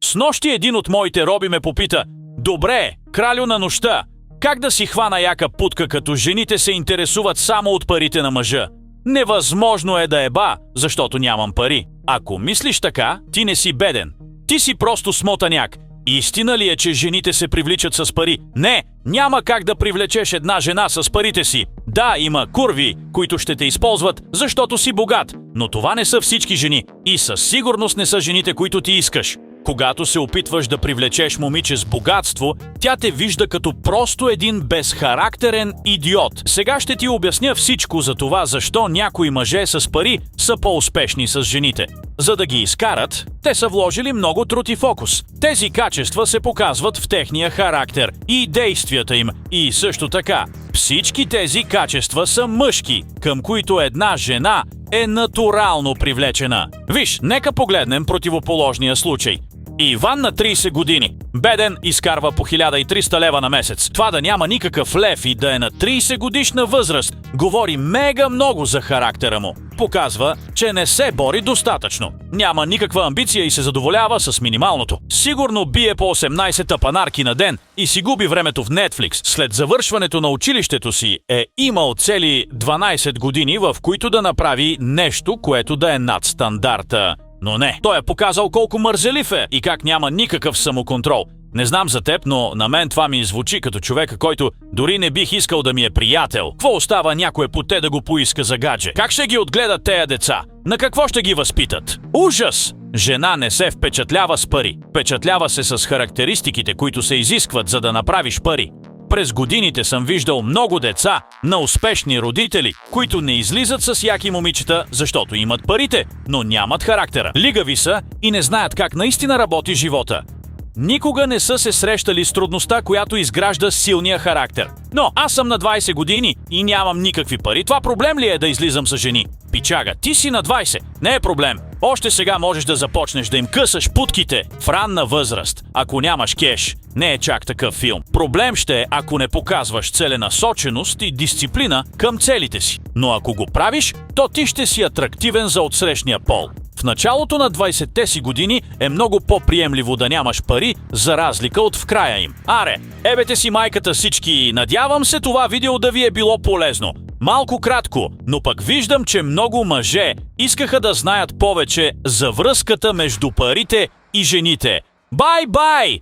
Снощи един от моите роби ме попита: добре, кралю на нощта, как да си хвана яка путка, като жените се интересуват само от парите на мъжа? Невъзможно е да еба, защото нямам пари. Ако мислиш така, ти не си беден. Ти си просто смотаняк. Истина ли е, че жените се привличат с пари? Не, няма как да привлечеш една жена с парите си. Да, има курви, които ще те използват, защото си богат, но това не са всички жени и със сигурност не са жените, които ти искаш. Когато се опитваш да привлечеш момиче с богатство, тя те вижда като просто един безхарактерен идиот. Сега ще ти обясня всичко за това, защо някои мъже с пари са по-успешни с жените. За да ги изкарат, те са вложили много труд и фокус. Тези качества се показват в техния характер и действията им. И също така, всички тези качества са мъжки, към които една жена е натурално привлечена. Виж, нека погледнем противоположния случай. Иван на 30 години. Беден, изкарва по 1300 лева на месец. Това да няма никакъв лев и да е на 30 годишна възраст, говори мега много за характера му. Показва, че не се бори достатъчно. Няма никаква амбиция и се задоволява с минималното. Сигурно бие по 18 тапанарки на ден и си губи времето в Netflix. След завършването на училището си е имал цели 12 години, в които да направи нещо, което да е над стандарта. Но не, той е показал колко мързелив е и как няма никакъв самоконтрол. Не знам за теб, но на мен това ми звучи като човека, който дори не бих искал да ми е приятел. Какво остава някое поте да го поиска за гадже? Как ще ги отгледат тея деца? На какво ще ги възпитат? Ужас! Жена не се впечатлява с пари. Впечатлява се с характеристиките, които се изискват, за да направиш пари. През годините съм виждал много деца на успешни родители, които не излизат с яки момичета, защото имат парите, но нямат характера. Лигави са и не знаят как наистина работи живота. Никога не са се срещали с трудността, която изгражда силния характер. Но аз съм на 20 години и нямам никакви пари. Това проблем ли е да излизам с жени? Пичага, ти си на 20. Не е проблем. Още сега можеш да започнеш да им късаш путките в ранна възраст, ако нямаш кеш. Не е чак такъв филм. Проблем ще е, ако не показваш целенасоченост и дисциплина към целите си. Но ако го правиш, то ти ще си атрактивен за отсрещния пол. В началото на 20-те си години е много по-приемливо да нямаш пари, за разлика от в края им. Аре, ебете си майката всички, надявам се това видео да ви е било полезно. Малко кратко, но пък виждам, че много мъже искаха да знаят повече за връзката между парите и жените. Бай-бай!